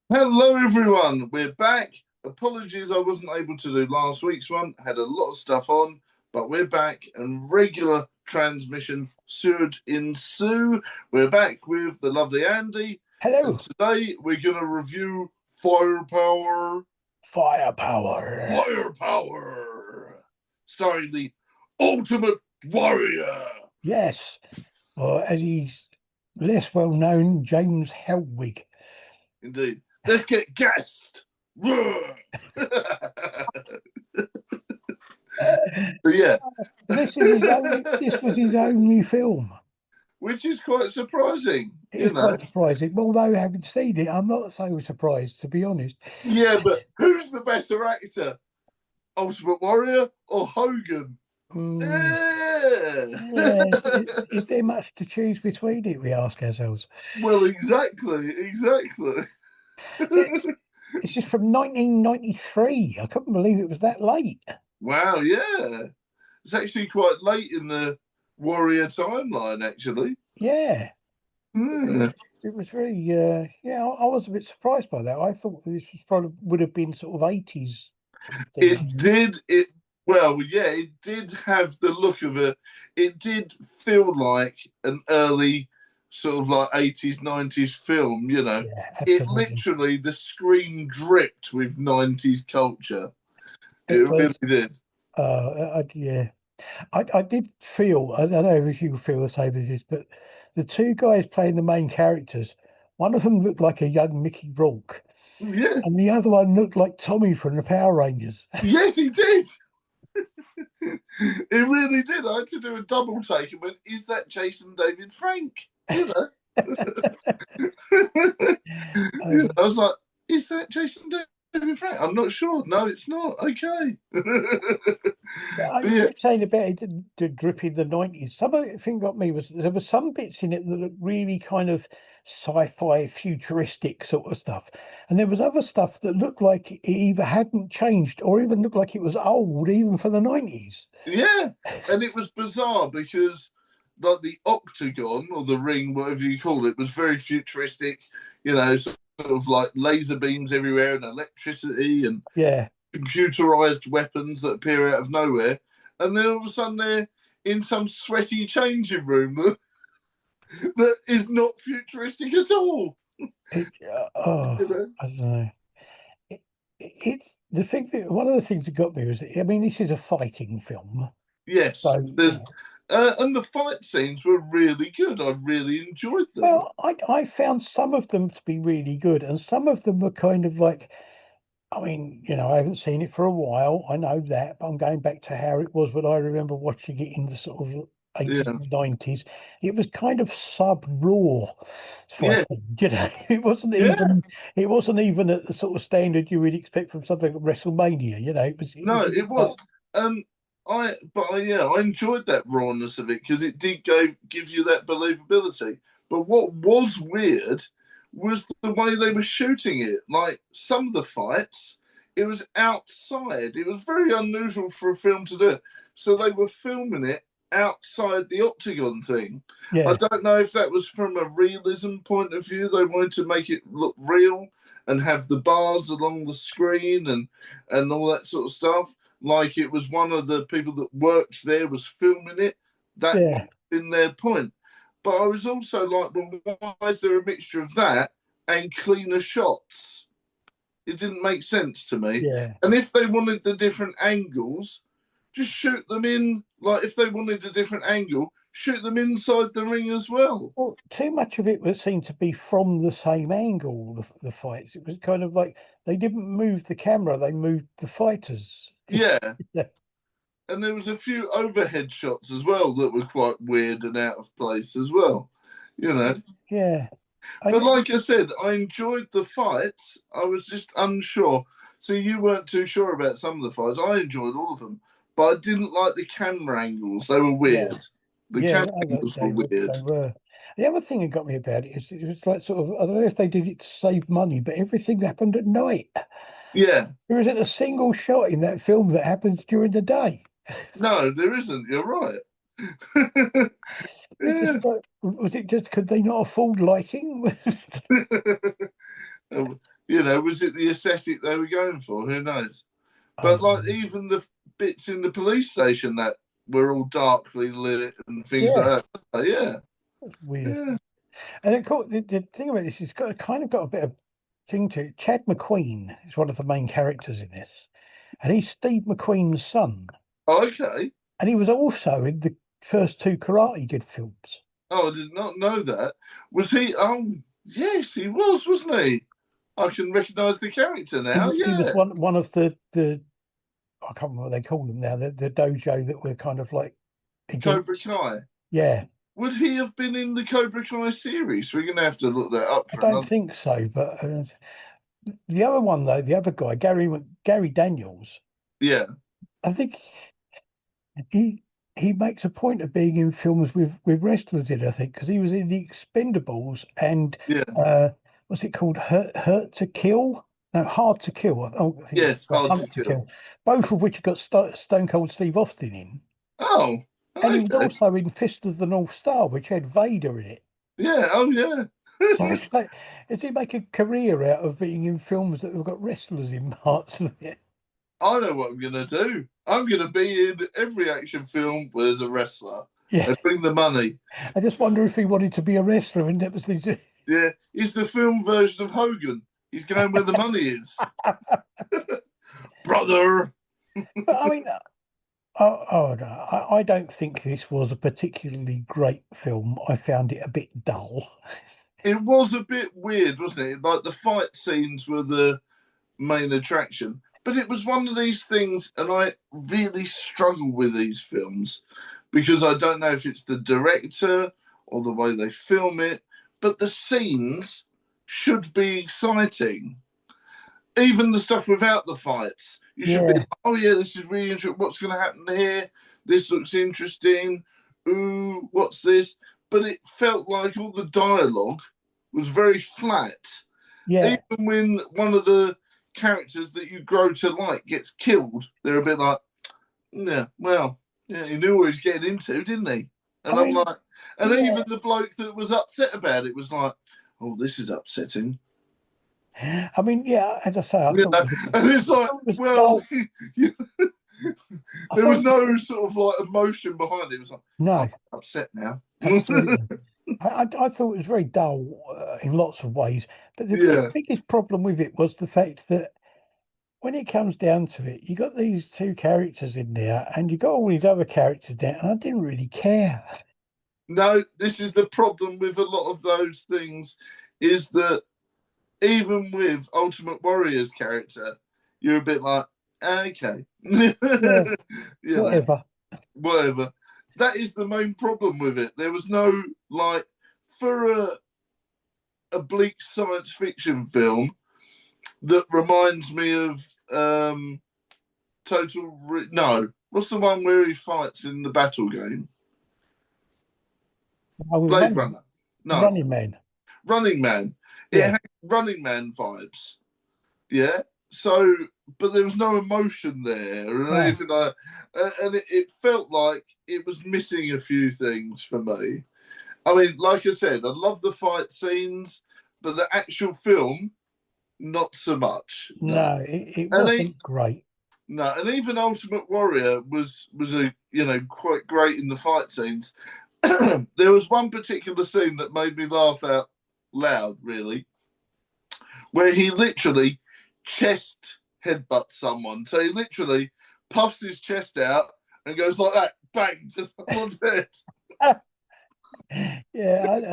Hello, everyone. We're back. Apologies, I wasn't able to do last week's one. Had a lot of stuff on, but we're back and regular transmission should ensue. We're back with the lovely Andy, and Hello, today we're going to review Firepower. firepower. Firepower, starring the Ultimate Warrior. Yes, or as he's less well known, James Helwig. Indeed. Let's get gassed. So yeah, This is his only. This was his only film. which is quite surprising, It is quite surprising. Although having seen it, I'm not so surprised, to be honest. Yeah, but who's the better actor, Ultimate Warrior or Hogan? Mm, Yeah. yeah, is there much to choose between it? We ask ourselves. Well, exactly. It, it's just from 1993. I couldn't believe it was that late. Wow, yeah. It's actually quite late in the Warrior timeline, actually. Yeah. Yeah. It was very, yeah, I was a bit surprised by that. I thought this was probably would have been sort of 80s sort of thing. Yeah, it did have the look of it. It did feel like an early sort of like 80s, 90s film, you know. Yeah, It absolutely. literally, the screen dripped with 90s culture. It It really was, did. yeah, I did feel, I don't know if you feel the same as this, but the two guys playing the main characters, one of them looked like a young Mickey Rourke, Yeah. and the other one looked like Tommy from the Power Rangers. Yes, he did. It really did. I had to do a double take and went, is that Jason David Frank? You know? I was like, is that Jason David Frank? I'm not sure. No, it's not. Okay. But You yeah, were saying about it drip in the 90s. Some of the thing got me was there were some bits in it that looked really kind of sci-fi futuristic sort of stuff. And there was other stuff that looked like it either hadn't changed or even looked like it was old, even for the 90s. yeah. And it was bizarre because like the octagon or the ring, whatever you call it, was very futuristic, sort of like laser beams everywhere and electricity and Yeah, computerized weapons that appear out of nowhere. And then all of a sudden they're in some sweaty changing room that is not futuristic at all. You know? I don't know. It's the thing that one of the things that got me was, I mean, this is a fighting film. Yes, So, there's and the fight scenes were really good. I really enjoyed them. well, I found some of them to be really good, and some of them were kind of like, I mean, I haven't seen it for a while. I know that, but I'm going back to how it was when I remember watching it in the sort of 80s Yeah, and 90s. It was kind of sub-raw yeah, fighting, you know. It wasn't yeah. even it wasn't even at the sort of standard you would expect from something like WrestleMania, it was No, a bit it like, was. Um, I enjoyed that rawness of it because it did give you that believability. But what was weird was the way they were shooting it. Like some of the fights, it was outside. It was very unusual for a film to do it. So they were filming it outside the octagon thing. I yeah, don't know if that was from a realism point of view. They wanted to make it look real and have the bars along the screen and all that sort of stuff. Like it was one of the people that worked there was filming it. That might yeah, have been their point. But I was also like, well, why is there a mixture of that and cleaner shots? It didn't make sense to me. yeah. And if they wanted the different angles, just shoot them in. Like if they wanted a different angle, shoot them inside the ring as well. Well, too much of it was seemed to be from the same angle, the fights. It was kind of like they didn't move the camera, they moved the fighters. Yeah. And there was a few overhead shots as well that were quite weird and out of place as well, you know. Yeah. But I, like I said, I enjoyed the fights. I was just unsure. So you weren't too sure about some of the fights. I enjoyed all of them, but I didn't like the camera angles. They were yeah. weird. The Yeah, camera no, angles were they were. weird. They were. The other thing that got me about it is it was like sort of, I don't know if they did it to save money, but everything happened at night. Yeah. There isn't a single shot in that film that happens during the day. No, there isn't. You're right. It Yeah. just was it just could they not afford lighting? Was it the aesthetic they were going for? Who knows? But like Um, even the bits in the police station that were all darkly lit and things yeah, like that. Yeah, it's weird. yeah. And of course, the thing about this is got a bit of thing to it. Chad McQueen is one of the main characters in this, and he's Steve McQueen's son, Okay. and he was also in the first two Karate Kid films. Oh, I did not know that. Was he? Oh, yes, he was, wasn't he? I can recognise the character now. He was Yeah, one of the I can't remember what they call them now. The dojo that we're kind of like Cobra against. Kai. Yeah, Would he have been in the Cobra Kai series? We're going to have to look that up I for don't another. think so. But the other one though, the other guy, Gary Daniels, Yeah, I think he he makes a point of being in films with wrestlers in. I think because he was in the Expendables and yeah, what's it called? Hurt to Kill. No, Hard to Kill. I think it's yes, hard to Hunt to kill. Kill. Both of which have got Stone Cold Steve Austin in. Oh, And he was okay. also in Fist of the North Star, which had Vader in it. Yeah, oh yeah. So it's like, does he make a career out of being in films that have got wrestlers in parts of it? I know what I'm going to do. I'm going to be in every action film where there's a wrestler Yeah, and bring the money. I just wonder if he wanted to be a wrestler and that was the. Yeah, he's the film version of Hogan. He's going where the money is. Brother. But I mean, no, I don't think this was a particularly great film. I found it a bit dull. It was a bit weird, wasn't it? Like the fight scenes were the main attraction. But it was one of these things, and I really struggle with these films because I don't know if it's the director or the way they film it, but the scenes should be exciting. Even the stuff without the fights, you should be, Yeah, oh yeah, this is really interesting. What's going to happen here? This looks interesting. Ooh, what's this? But it felt like all the dialogue was very flat. yeah. Even when one of the characters that you grow to like gets killed, they're a bit like, yeah, well, yeah, he knew what he was getting into, didn't he? I And I'm mean, like, and yeah. even the bloke that was upset about it was like, oh, this is upsetting. I mean, yeah. As I say, I You thought know, it was, and it's I like, thought it was well, dull. I there was thought no sort of like emotion behind it. It was like, oh, no, I'm upset now. absolutely. I thought it was very dull in lots of ways. But the Yeah. biggest problem with it was the fact that when it comes down to it, you got these two characters in there, and you got all these other characters there, and I didn't really care. No, this is the problem with a lot of those things is that even with Ultimate Warrior's character, you're a bit like, okay, you Yeah, know, whatever. whatever. That is the main problem with it. There was no like for a bleak science fiction film that reminds me of no. What's the one where he fights in the battle game? I was Blade Runner. No, running man. Running Man. It Yeah, had Running Man vibes. Yeah. So, but there was no emotion there or no, anything like, and it felt like it was missing a few things for me. I mean, like I said, I love the fight scenes, but the actual film, not so much. No, no, it and he, wasn't great. no, and even Ultimate Warrior was a quite great in the fight scenes. There was one particular scene that made me laugh out loud, really, where he literally chest headbutts someone. So he literally puffs his chest out and goes like that, bang, to someone's head. Yeah,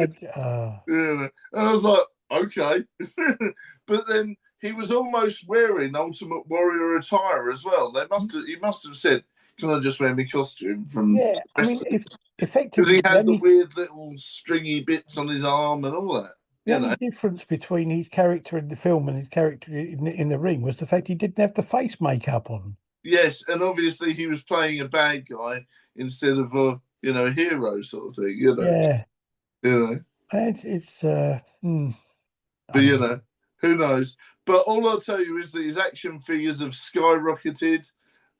Yeah. And I was like, okay. But then he was almost wearing Ultimate Warrior attire as well. He must have said, can I just wear my costume from yeah. I mean, if because he effectively had the weird little stringy bits on his arm and all that, the you only know. difference between his character in the film and his character in the ring was the fact he didn't have the face makeup on. Yes, and obviously he was playing a bad guy instead of a hero sort of thing, Yeah, you know. it's But I don't know. who knows? But all I'll tell you is that his action figures have skyrocketed.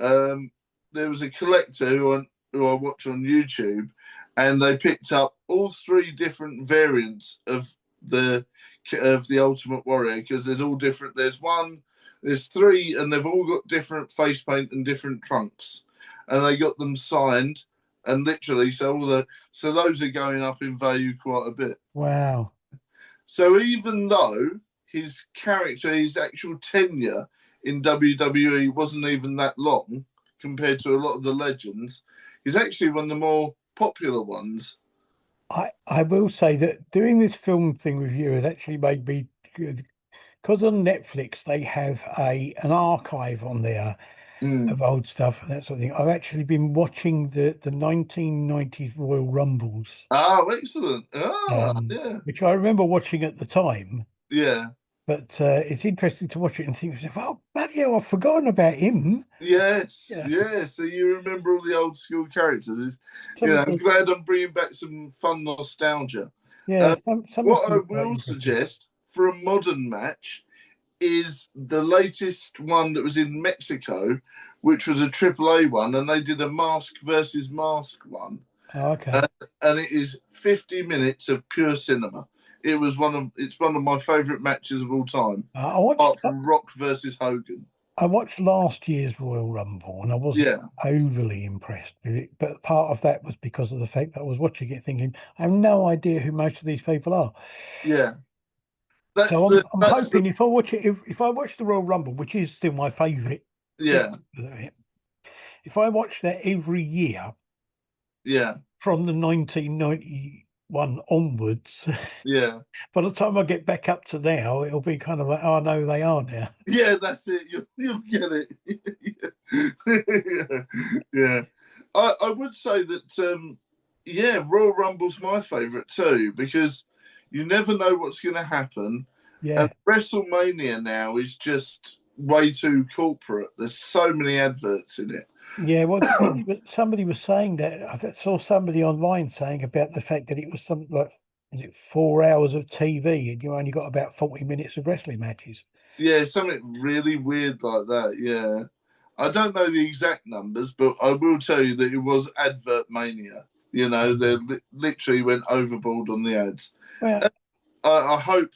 Um, there was a collector who I watch on YouTube, and they picked up all three different variants of the of the Ultimate Warrior, because there's all different. There's three, and they've all got different face paint and different trunks, and they got them signed, and literally, so those are going up in value quite a bit. Wow. So even though his character, his actual tenure in WWE wasn't even that long compared to a lot of the legends, he's actually one of the more popular ones. I will say that doing this film thing with you has actually made me good, because on Netflix they have an archive on there of old stuff and that sort of thing. I've actually been watching the 1990s Royal Rumbles, Oh, excellent. Yeah. which I remember watching at the time. Yeah. But it's interesting to watch it and think, well, bloody hell, I've forgotten about him. Yes. Yeah. Yeah. So you remember all the old school characters. Some I'm glad I'm bringing back some fun nostalgia. Yeah, some of What I them are quite will interesting. suggest for a modern match is the latest one that was in Mexico, which was a AAA one, and they did a mask versus mask one. Oh, okay. And it is 50 minutes of pure cinema. It's one of my favourite matches of all time. I Apart from Rock versus Hogan. watched last year's Royal Rumble and I wasn't overly impressed with it. But part of that was because of the fact that I was watching it thinking, I have no idea who most of these people are. Yeah. So I'm hoping if I watch it, if I watch the Royal Rumble, which is still my favourite, if I watch that every year, from the 1991 onwards, by the time I get back up to now, it'll be kind of like, oh no, they are now. Yeah, that's it. You'll get it. Yeah. I would say that Royal Rumble's my favourite too, because you never know what's going to happen. Yeah. And WrestleMania now is just way too corporate. There's so many adverts in it. Yeah, well, somebody was saying that. I saw somebody online saying about the fact that it was something like, was it 4 hours of TV and you only got about 40 minutes of wrestling matches? Yeah, something really weird like that. Yeah. I don't know the exact numbers, but I will tell you that it was advert mania. They literally went overboard on the ads. Well, I hope,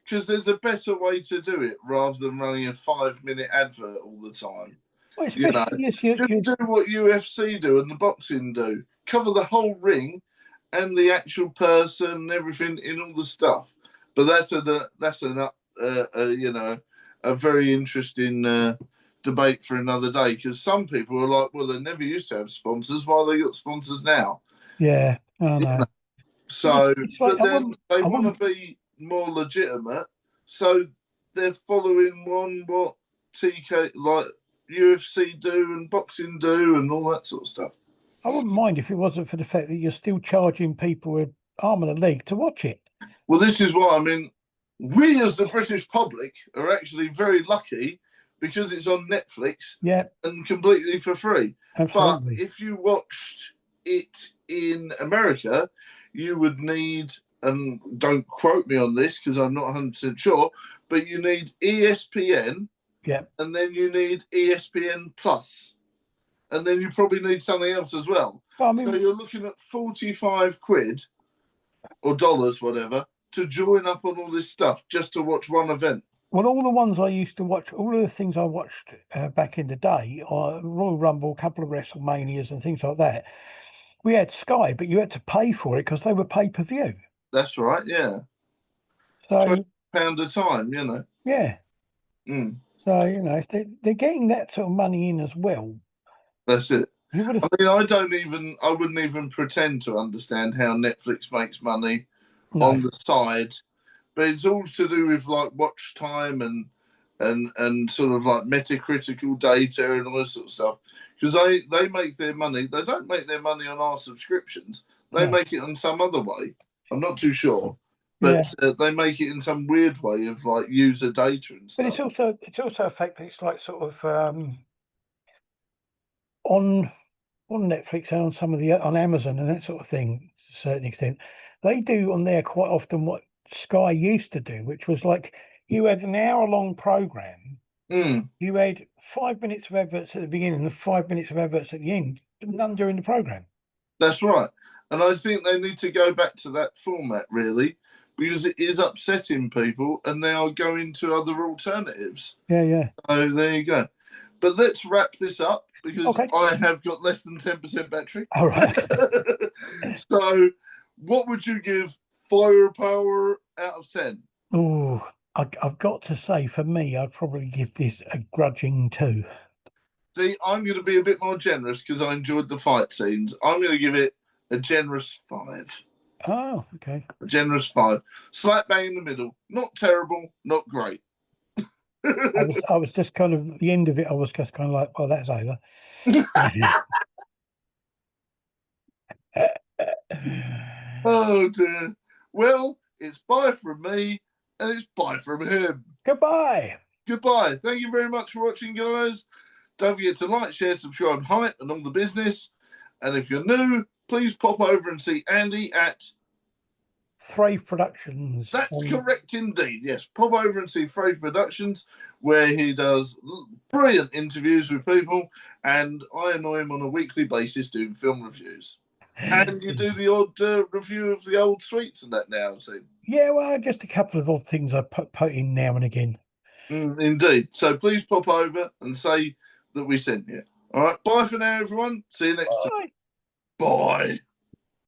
because there's a better way to do it rather than running a 5-minute advert all the time. well just do what UFC do and the boxing do. Cover the whole ring and the actual person and everything in all the stuff. But that's a very interesting debate for another day, because some people are like, well, they never used to have sponsors. Why they got sponsors now? Yeah, I know. So, like, but then they want to be more legitimate, so they're following what TK, like UFC do and boxing do and all that sort of stuff. I wouldn't mind if it wasn't for the fact that you're still charging people an arm and a leg to watch it. Well, this is what I mean. We as the British public are actually very lucky because it's on Netflix, and completely for free. Absolutely. But if you watched it in America, you would need, and don't quote me on this because I'm not 100% sure, but you need ESPN, and then you need ESPN Plus, and then you probably need something else as well. So you're looking at 45 quid or dollars, whatever, to join up on all this stuff just to watch one event. Well, all the ones I used to watch, all of the things I watched back in the day, Royal Rumble, a couple of WrestleManias and things like that, we had Sky, but you had to pay for it because they were pay-per-view. That's right, yeah. So £20 a time, Yeah. So, they're getting that sort of money in as well. That's it. I wouldn't even pretend to understand how Netflix makes money on the side, but it's all to do with like watch time and sort of like metacritical data and all this sort of stuff. Because they make their money. They don't make their money on our subscriptions. They make it on some other way. I'm not too sure, but they make it in some weird way of like user data and stuff. But it's also a fact that it's like sort of on Netflix and on some of on Amazon and that sort of thing to a certain extent. They do on there quite often what Sky used to do, which was like you had an hour-long program. You had 5 minutes of adverts at the beginning and 5 minutes of adverts at the end, none during the program. That's right. And I think they need to go back to that format, really, because it is upsetting people and they are going to other alternatives. Yeah. So there you go. But let's wrap this up because Okay. I have got less than 10% battery. All right. So what would you give Firepower out of 10? Oh, I've got to say, for me, I'd probably give this a grudging 2. See, I'm going to be a bit more generous because I enjoyed the fight scenes. I'm going to give it a generous 5. Oh, okay. A generous 5. Slap bang in the middle. Not terrible, not great. I was just kind of at the end of it. I was just kind of like, "Oh, that's over." Oh dear. Well, it's bye from me and it's bye from him. Goodbye. Goodbye. Thank you very much for watching, guys. Don't forget to like, share, subscribe, hype, and all the business. And if you're new, please pop over and see Andy at Thrave Productions. That's correct indeed. Yes, pop over and see Thrave Productions, where he does brilliant interviews with people, and I annoy him on a weekly basis doing film reviews. And you do the odd review of the old sweets and that now, I've seen. Yeah, well, just a couple of odd things I put in now and again. Indeed. So please pop over and say that we sent you. All right. Bye for now, everyone. See you next time. Bye.